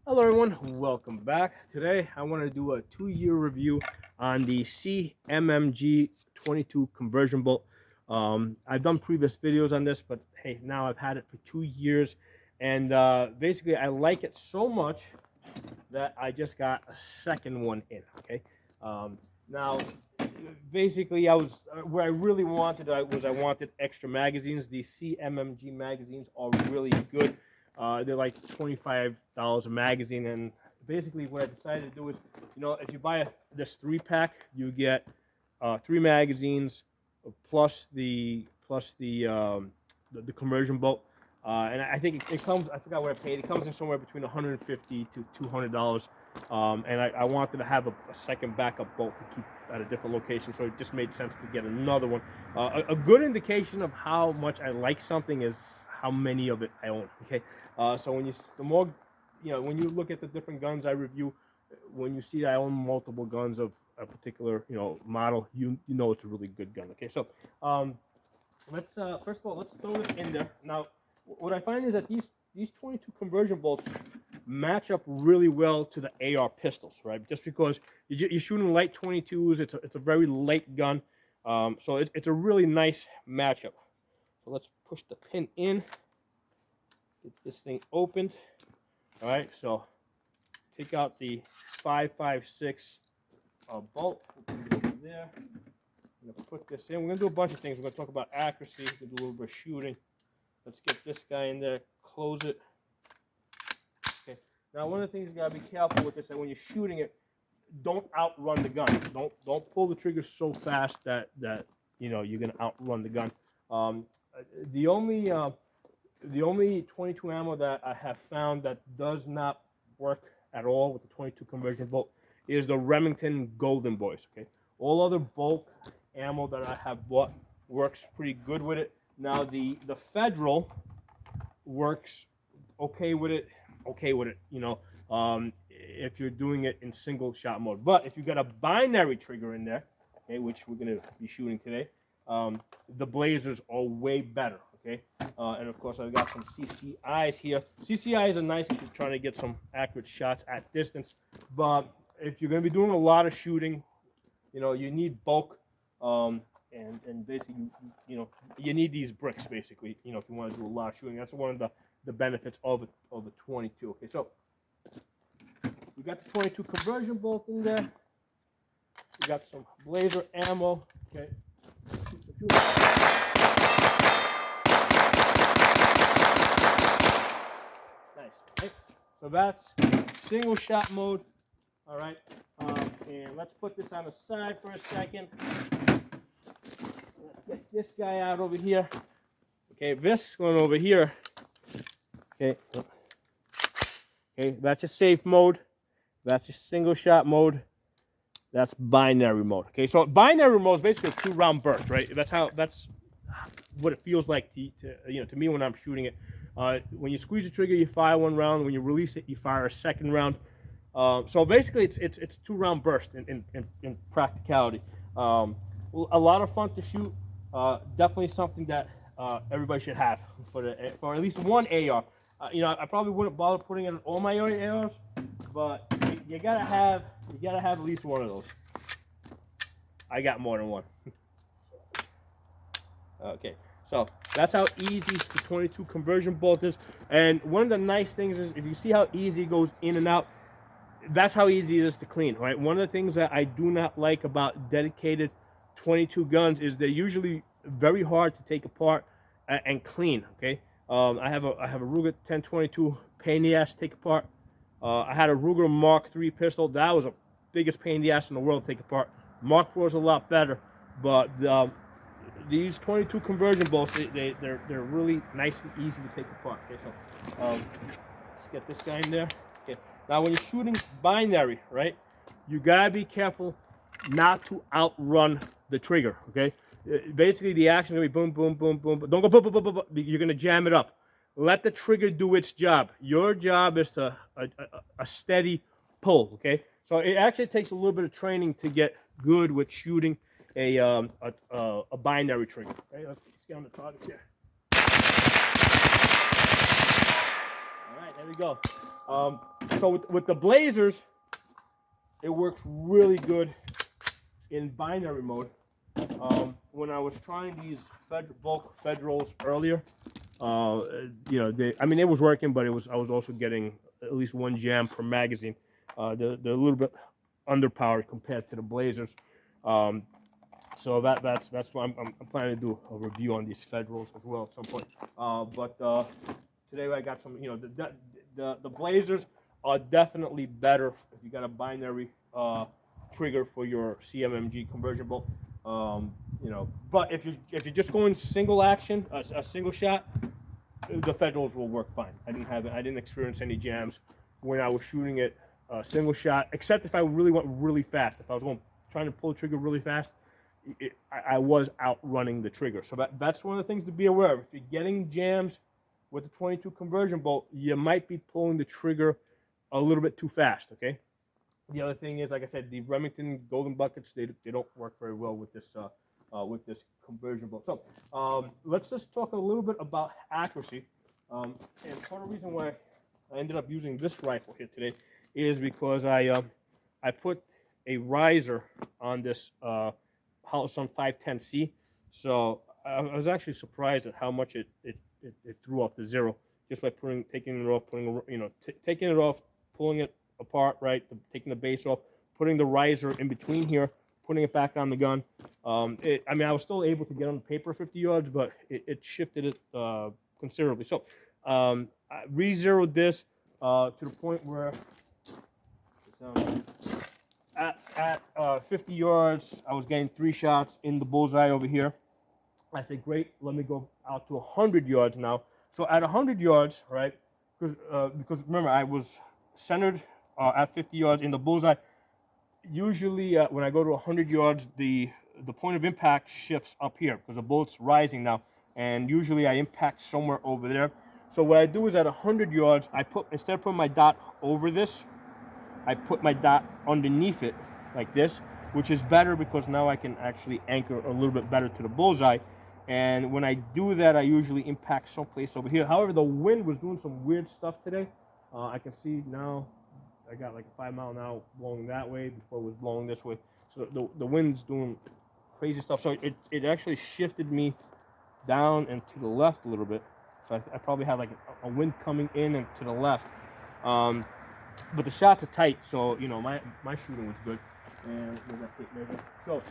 Hello everyone, welcome back. Today I want to do a 2-year review on the CMMG 22 conversion bolt. I've done previous videos on this, but hey, now I've had it for 2 years, and basically I like it so much that I just got a second one in. Okay, now basically I was where I really wanted I wanted extra magazines. These CMMG magazines are really good. They're like $25 a magazine, and basically what I decided to do is, if you buy this 3-pack, you get 3 magazines plus the conversion bolt. And I think it comes. I forgot what I paid. It comes in somewhere between $150 to $200. And I wanted to have a second backup bolt to keep at a different location, so it just made sense to get another one. A good indication of how much I like something is how many of it I own. Okay, so when you look at the different guns I review, when you see I own multiple guns of a particular model, you know it's a really good gun. Okay, so let's first of all, let's throw this in there. Now what I find is that these 22 conversion bolts match up really well to the AR pistols, right? Just because you're shooting light 22s, it's a very light gun, so it's a really nice matchup. So let's push the pin in, get this thing opened. All right, so take out the 5.56 bolt. We'll put it over there. I'm gonna put this in. We're gonna do a bunch of things. We're gonna talk about accuracy. We're gonna do a little bit of shooting. Let's get this guy in there. Close it. Okay. Now, one of the things you gotta be careful with is that when you're shooting it, don't outrun the gun. Don't pull the trigger so fast that you're gonna outrun the gun. The only 22 ammo that I have found that does not work at all with the 22 conversion bolt is the Remington Golden Boys. Okay, all other bulk ammo that I have bought works pretty good with it. Now the Federal works okay with it. If you're doing it in single shot mode. But if you got a binary trigger in there, okay, which we're gonna be shooting today, the Blazers are way better. Okay, and of course I've got some CCIs here. CCIs are nice if you're trying to get some accurate shots at distance, but if you're gonna be doing a lot of shooting, you need bulk, and basically you need these bricks basically. If you want to do a lot of shooting, that's one of the benefits of the 22. Okay, so we got the 22 conversion bolt in there. We got some Blazer ammo. Okay. Nice. Okay. So that's single shot mode. All right. And let's put this on the side for a second. Let's get this guy out over here. Okay, this one over here. Okay. Okay, that's a safe mode. That's a single shot mode. That's binary mode. Okay, so binary mode is basically a 2-round burst, right? That's what it feels like to me when I'm shooting it. When you squeeze the trigger, you fire 1 round. When you release it, you fire a 2nd round. So basically, it's a 2-round burst in practicality. A lot of fun to shoot. Definitely something that everybody should have for at least one AR. I probably wouldn't bother putting it in all my ARs, but you gotta have at least one of those. I got more than one. Okay, so that's how easy the 22 conversion bolt is. And one of the nice things is, if you see how easy it goes in and out, that's how easy it is to clean, right? One of the things that I do not like about dedicated 22 guns is they're usually very hard to take apart and clean. Okay, I have a Ruger 1022, pain in the ass to take apart. I had a Ruger Mark III pistol. That was the biggest pain in the ass in the world to take apart. Mark IV is a lot better, but these 22 conversion bolts, they're really nice and easy to take apart. Okay, so let's get this guy in there. Okay, now when you're shooting binary, right, you gotta be careful not to outrun the trigger. Okay, basically the action is gonna be boom, boom, boom, boom. Don't go boom, boom, boom, boom, boom. You're gonna jam it up. Let the trigger do its job. Your job is to a steady pull. Okay, so it actually takes a little bit of training to get good with shooting a binary trigger. Okay, let's get on the targets here. All right, there we go. So with the Blazers, it works really good in binary mode. When I was trying these bulk Federals earlier, I mean, it was working, but I was also getting at least one jam per magazine. They're a little bit underpowered compared to the Blazers. So that's why I'm planning to do a review on these Federals as well at some point. But today I got some, the Blazers are definitely better if you got a binary trigger for your CMMG conversion bolt. But if you're just going single action, a single shot, the Federals will work fine. I didn't experience any jams when I was shooting it single shot, except if I really went really fast. If I was trying to pull the trigger really fast, I was outrunning the trigger. So that's one of the things to be aware of. If you're getting jams with the 22 conversion bolt, you might be pulling the trigger a little bit too fast, okay? The other thing is, like I said, the Remington Golden Buckets, they don't work very well with this conversion bolt. So let's just talk a little bit about accuracy. And part of the reason why I ended up using this rifle here today is because I put a riser on this Holosun 510C. So I was actually surprised at how much it threw off the zero just by taking it off, taking it off, pulling it apart, right, taking the base off, putting the riser in between here, putting it back on the gun. I mean, I was still able to get on the paper 50 yards, but it shifted it considerably. So I re-zeroed this to the point where at 50 yards, I was getting 3 shots in the bullseye over here. I said, great, let me go out to 100 yards now. So at 100 yards, right, because remember, I was centered at 50 yards in the bullseye. Usually when I go to 100 yards, the point of impact shifts up here because the bullet's rising now, and usually I impact somewhere over there. So what I do is at 100 yards, instead of putting my dot over this, I put my dot underneath it like this, which is better because now I can actually anchor a little bit better to the bullseye. And when I do that, I usually impact someplace over here. However, the wind was doing some weird stuff today. I can see now I got like a 5 mile an hour blowing that way before it was blowing this way. So the wind's doing crazy stuff. So it actually shifted me down and to the left a little bit. So I probably had like a wind coming in and to the left. But the shots are tight, so my shooting was good. And where's that tape measure? So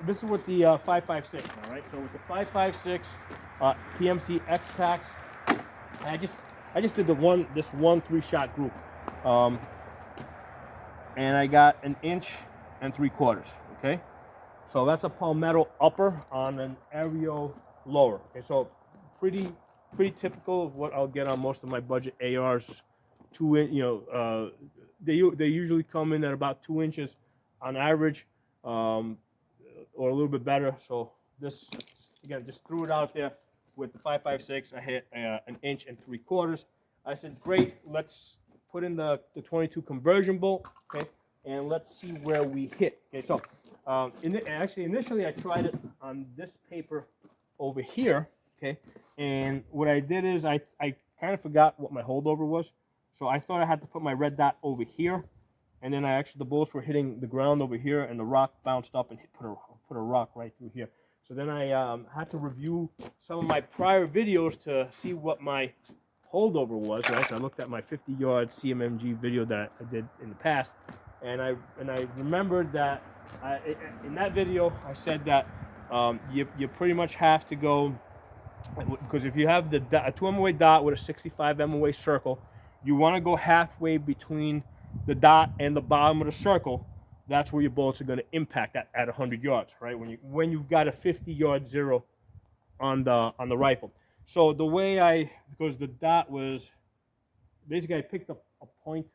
this is with the 5.56, all right. So with the 5.56 PMC X-Tax, I just did this one 3-shot group, and I got 1 3/4 inches. Okay, so that's a palmetto upper on an aerial lower. Okay, so pretty typical of what I'll get on most of my budget ARs. They usually come in at about 2 inches on average, or a little bit better. So this, again, just threw it out there with the 5.56. I hit 1 3/4 inches. I said, great, let's put in the 22 conversion bolt, okay, and let's see where we hit. Okay, so initially I tried it on this paper over here, okay, and what I did is I kind of forgot what my holdover was. So I thought I had to put my red dot over here, and then the bullets were hitting the ground over here, and the rock bounced up and put a rock right through here. So then I had to review some of my prior videos to see what my holdover was. Right, so I looked at my 50-yard CMMG video that I did in the past, and I remembered that in that video I said that you pretty much have to go, because if you have a 2 MOA dot with a 65 MOA circle, you want to go halfway between the dot and the bottom of the circle. That's where your bullets are going to impact at 100 yards, right? When you've got a 50-yard zero on the rifle. So the way because the dot was basically, I picked up a point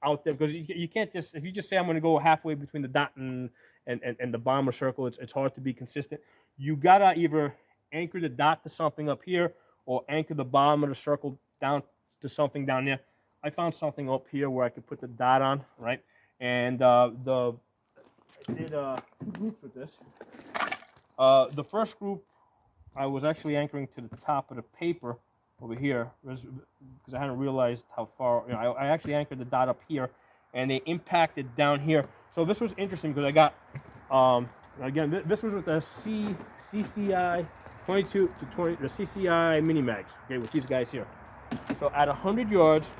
out there, because you can't just, if you just say I'm going to go halfway between the dot and the bottom of the circle, it's hard to be consistent. You gotta either anchor the dot to something up here or anchor the bottom of the circle down to something down there. I found something up here where I could put the dot on, right? And I did 2 groups with this. The first group, I was actually anchoring to the top of the paper, over here, because I hadn't realized how far, you know, I actually anchored the dot up here, and they impacted down here. So this was interesting because I got, again, this was with the CCI 22 to 20, the CCI mini mags, okay, with these guys here. So at 100 yards,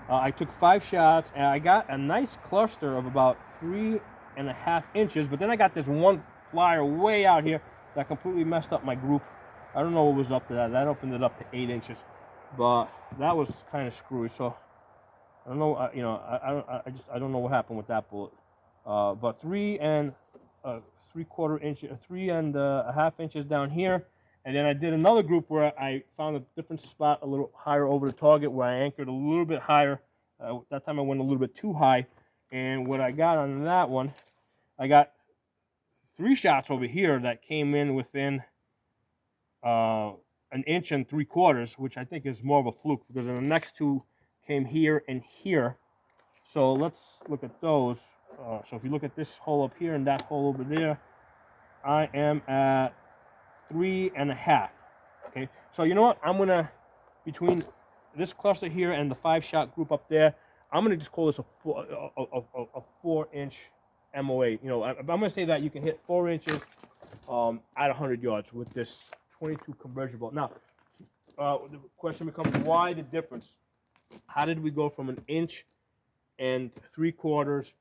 I took 5 shots, and I got a nice cluster of about 3.5 inches, but then I got this one flyer way out here that completely messed up my group. I don't know what was up to that. That opened it up to 8 inches, but that was kind of screwy. So I don't know. You know, I don't know what happened with that bullet. But 3.75 inches, 3.5 inches down here, and then I did another group where I found a different spot a little higher over the target where I anchored a little bit higher. That time I went a little bit too high, and what I got on that one, I got 3 shots over here that came in within 1 inch and 3/4, which I think is more of a fluke because the next 2 came here and here. So let's look at those. So if you look at this hole up here and that hole over there, I am at 3.5. Okay, so you know what? I'm gonna, between this cluster here and the 5-shot group up there, I'm gonna just call this a 4-inch MOA. You know, I'm gonna say that you can hit 4 inches at 100 yards with this 22 conversion bolt. Now, the question becomes, why the difference? How did we go from 1 inch and 3/4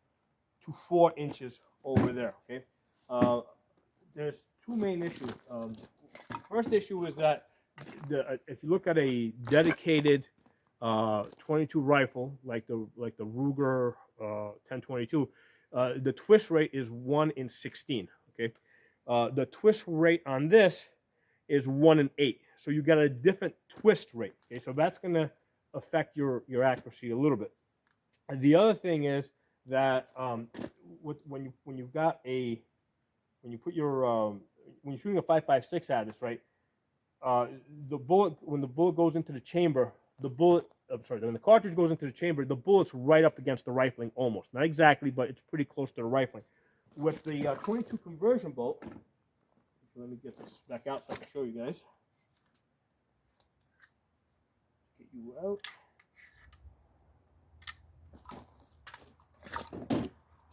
to 4 inches over there? Okay, there's 2 main issues. First issue is that if you look at a dedicated 22 rifle like the Ruger 1022, the twist rate is 1 in 16. Okay, the twist rate on this is 1 in 8. So you got a different twist rate. Okay, so that's going to affect your accuracy a little bit. And the other thing is that when you've got a, when you put your when you're shooting a 5.56 at this, right, the bullet, when the bullet goes into the chamber, the bullet, when the cartridge goes into the chamber, the bullet's right up against the rifling almost. Not exactly, but it's pretty close to the rifling. With the 22 conversion bolt, so let me get this back out so I can show you guys. Get you out.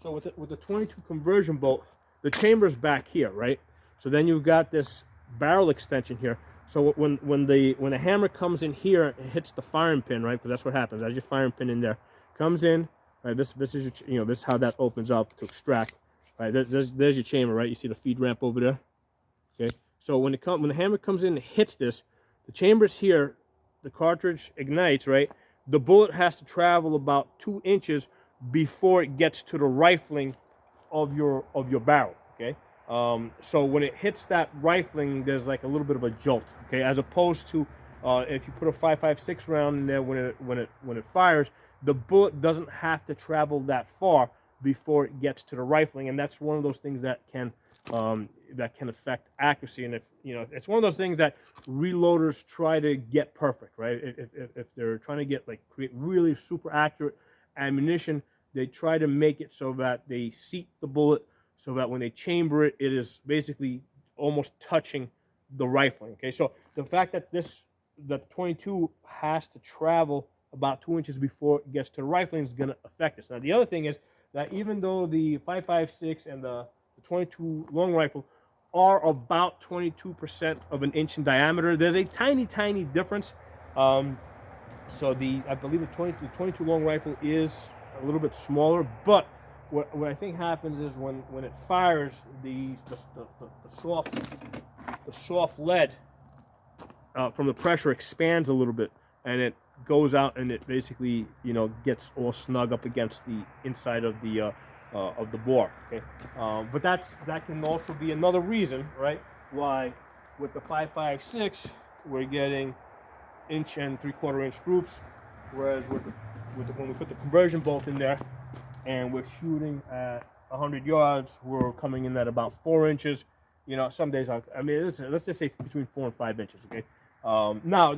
So with the 22 conversion bolt, the chamber's back here, right? So then you've got this barrel extension here. So when the hammer comes in here and hits the firing pin, right? Because that's what happens. As your firing pin in there comes in, right? This is your, you know, this is how that opens up to extract, right? There's your chamber, right? You see the feed ramp over there. Okay. So when the hammer comes in and hits this, the chamber's here, the cartridge ignites, right? The bullet has to travel about 2 inches before it gets to the rifling of your barrel. Okay. So when it hits that rifling, there's like a little bit of a jolt, okay, as opposed to if you put a 5.56 round in there, when it fires, the bullet doesn't have to travel that far before it gets to the rifling, and that's one of those things that can affect accuracy. And if you know, it's one of those things that reloaders try to get perfect, right? If they're trying to get, like, create really super accurate ammunition, they try to make it so that they seat the bullet so that when they chamber it, it is basically almost touching the rifling. Okay, so the fact that the 22 has to travel about 2 inches before it gets to the rifling is going to affect this. Now, the other thing is that even though the 5.56 and the 22 long rifle are about 22% of an inch in diameter, there's a tiny, tiny difference. So I believe the 22 long rifle is a little bit smaller, but what I think happens is when it fires, the soft lead from the pressure expands a little bit, and it goes out, and it basically, you know, gets all snug up against the inside of the bore. Okay, but that can also be another reason, right, why with the 5.56 we're getting 1 and 3/4 inch groups, whereas when we put the conversion bolt in there and we're shooting at 100 yards, we're coming in at about 4 inches. You know, some days, let's just say between 4 and 5 inches. Okay. Now,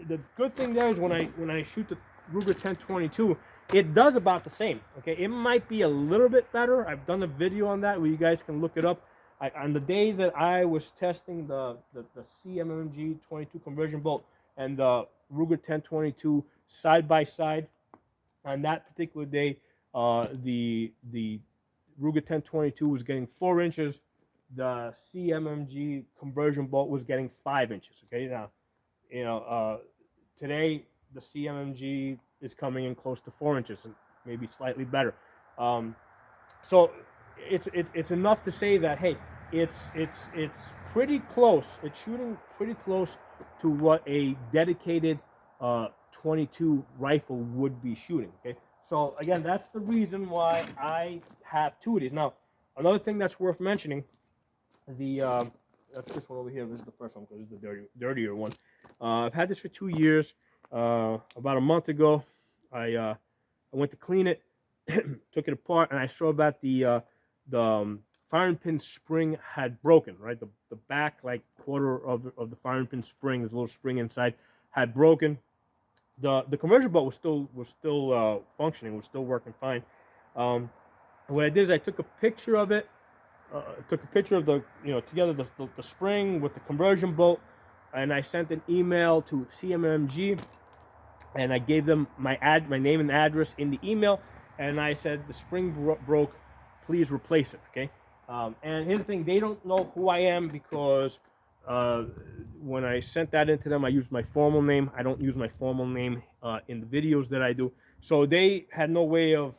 the good thing there is when I shoot the Ruger 1022, it does about the same. Okay, it might be a little bit better. I've done a video on that where you guys can look it up. On the day that I was testing the CMMG 22 conversion bolt, and the Ruger 1022 side by side. On that particular day, the Ruger 1022 was getting 4 inches. The CMMG conversion bolt was getting 5 inches. Okay, now, today the CMMG is coming in close to 4 inches, and maybe slightly better. So it's enough to say that, hey, it's pretty close. It's shooting pretty close to what a dedicated 22 rifle would be shooting. Okay, so again, that's the reason why I have 2 of these. Now, another thing that's worth mentioning, that's this one over here. This is the first one because this is the dirtier one. I've had this for 2 years. About a month ago, I went to clean it, took it apart, and I saw that the firing pin spring had broken. Right, the back like quarter of the firing pin spring, there's a little spring inside, had broken. The conversion bolt was still functioning, was still working fine. What I did is I took a picture of it. Took a picture of the together the spring with the conversion bolt, and I sent an email to CMMG, and I gave them my name and address in the email, and I said the spring broke, please replace it. Okay, and here's the thing, they don't know who I am because when I sent that into them, I used my formal name. I don't use my formal name in the videos that I do, so they had no way of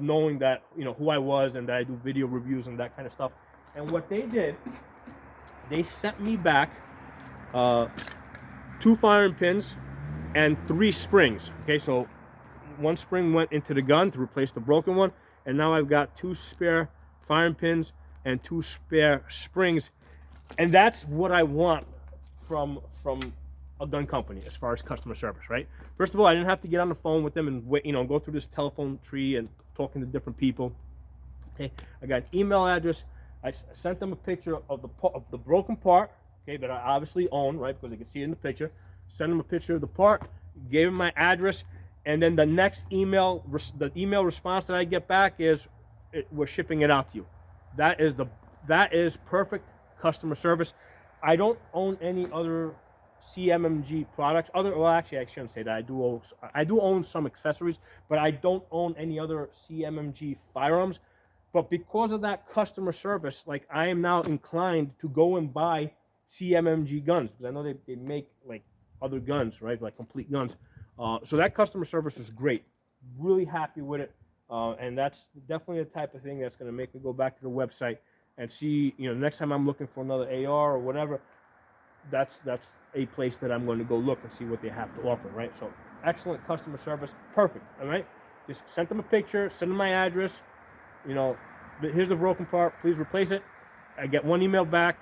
knowing that who I was and that I do video reviews and that kind of stuff. And what they did, they sent me back 2 firing pins and 3 springs. Okay, so 1 spring went into the gun to replace the broken one, and now I've got 2 spare firing pins and 2 spare springs, and that's what I want from a gun company as far as customer service, right? First of all, I didn't have to get on the phone with them and wait, go through this telephone tree and talking to different people. Okay, I got an email address. I sent them a picture of the broken part, okay, that I obviously own, right, because they can see it in the picture. Send them a picture of the part, gave them my address, and then the next email response that I get back is, we're shipping it out to you. That is perfect customer service. I don't own any other CMMG products. Well, actually, I shouldn't say that. I do own some accessories, but I don't own any other CMMG firearms. But because of that customer service, like, I am now inclined to go and buy CMMG guns, because I know they make like other guns, right? Like complete guns. So that customer service is great. Really happy with it. And that's definitely the type of thing that's going to make me go back to the website and see, next time I'm looking for another AR or whatever, that's a place that I'm going to go look and see what they have to offer, right? So excellent customer service, perfect. All right, just sent them a picture, send them my address. Here's the broken part, please replace it. I get 1 email back.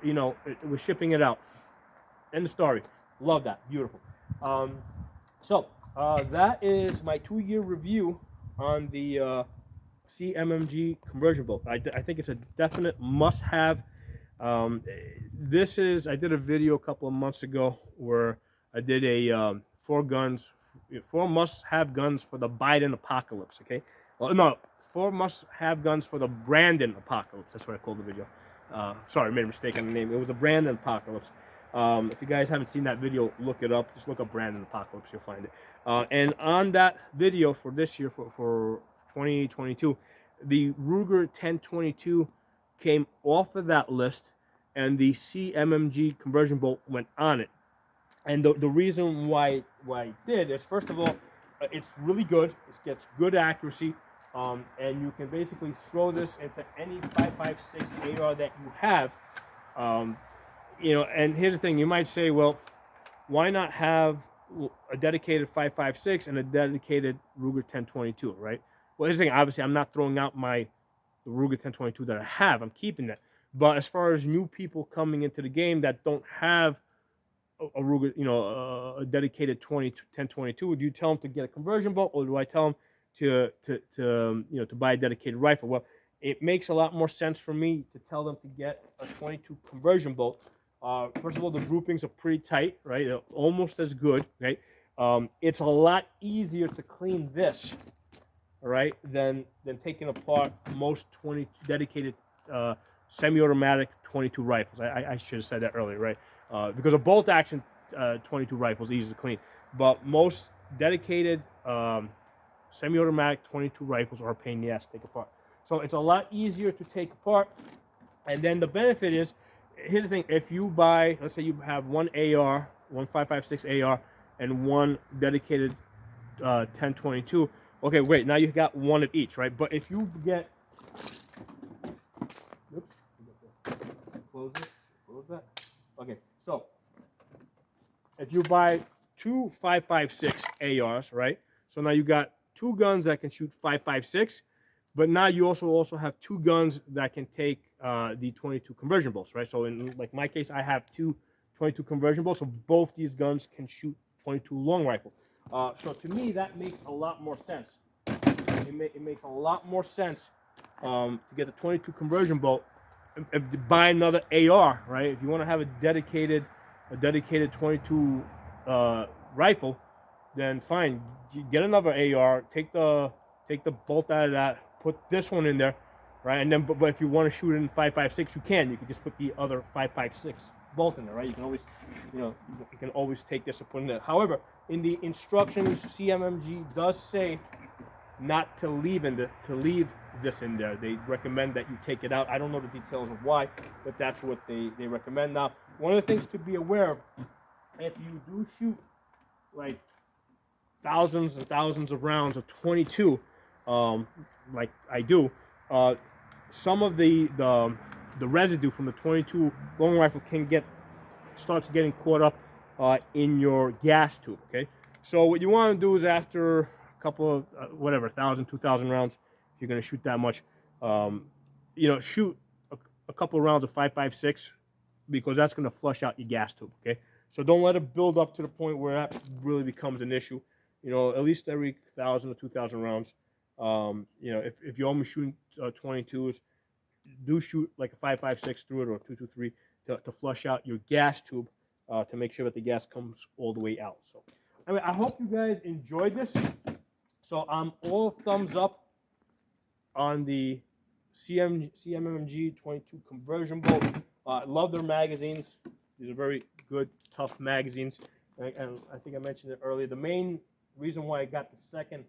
It was shipping it out. End of story. Love that. Beautiful. So that is my 2-year review on the CMMG conversion bolt. I think it's a definite must-have. I did a video a couple of months ago where I did a 4 must-have guns for the Biden apocalypse. Okay, well, no, 4 must-have guns for the Brandon apocalypse. That's what I called the video. Sorry, I made a mistake on the name. It was the Brandon apocalypse. If you guys haven't seen that video, look it up. Just look up Brandon apocalypse, you'll find it. And on that video for this year, for 2022, the Ruger 1022 came off of that list, and the CMMG conversion bolt went on it. And the reason why I did is, first of all, it's really good. It gets good accuracy, and you can basically throw this into any 5.56 AR that you have. And here's the thing: you might say, well, why not have a dedicated 5.56 and a dedicated Ruger 1022, right? Well, here's the thing: obviously, I'm not throwing out the Ruger 1022 that I have. I'm keeping that. But as far as new people coming into the game that don't have a Ruger, a dedicated 1022, do you tell them to get a conversion bolt, or do I tell them to buy a dedicated rifle? Well, it makes a lot more sense for me to tell them to get a 22 conversion bolt. First of all, the groupings are pretty tight, right? They're almost as good, right? It's a lot easier to clean this, all right, than taking apart most dedicated semi-automatic 22 rifles. I should have said that earlier, right? Because a bolt action 22 rifles, easy to clean. But most dedicated semi-automatic 22 rifles are a pain in the ass to take apart. So it's a lot easier to take apart. And then the benefit is, here's the thing: if you buy, let's say you have one AR, one 5.56 AR, and one dedicated 10/22. Okay, wait. Now you got one of each, right? But if you get, oops, close it, close that. Okay, so if you buy two 5.56 ARs, right? So now you got two guns that can shoot 5.56, but now you also have two guns that can take the 22 conversion bolts, right? So in like my case, I have two 22 conversion bolts, so both these guns can shoot 22 long rifle. So to me, that makes a lot more sense. It makes a lot more sense to get the 22 conversion bolt and to buy another AR, right? If you want to have a dedicated 22 rifle, then fine, get another AR, take the bolt out of that, put this one in there, right? And then, but if you want to shoot it in 5.56, you can just put the other 5.56 bolt in there, right? You can always, you can always take this and put in there. However, in the instructions, CMMG does say not to leave this in there. They recommend that you take it out. I don't know the details of why, but that's what they recommend. Now, one of the things to be aware of, if you do shoot like thousands and thousands of rounds of 22, like I do, some of the residue from the 22 long rifle starts getting caught up in your gas tube. Okay, so what you want to do is after a couple of 1,000, 2,000 rounds, if you're going to shoot that much, shoot a couple of rounds of 5.56, because that's going to flush out your gas tube. Okay, so don't let it build up to the point where that really becomes an issue. At least every 1,000 or 2,000 rounds. If you're only shooting 22s, do shoot like a 5.56 through it, or 2.23 to flush out your gas tube, to make sure that the gas comes all the way out. So, I hope you guys enjoyed this. So I'm all thumbs up on the CMMG 22 conversion bolt. I love their magazines. These are very good, tough magazines. And I think I mentioned it earlier. The main reason why I got the second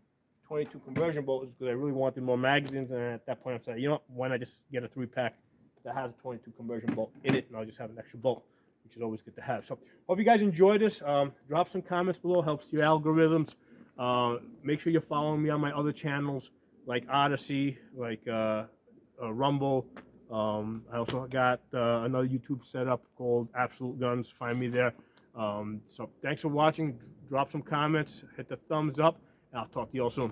22 conversion bolt is because I really wanted more magazines, and at that point I said, why not just get a 3-pack that has a 22 conversion bolt in it, and I'll just have an extra bolt, which is always good to have. So hope you guys enjoyed this. Drop some comments below, helps your algorithms. Make sure you're following me on my other channels like Odyssey, like Rumble. I also got another YouTube setup called Absolute Guns. Find me there. So thanks for watching. Drop some comments, hit the thumbs up, and I'll talk to you all soon.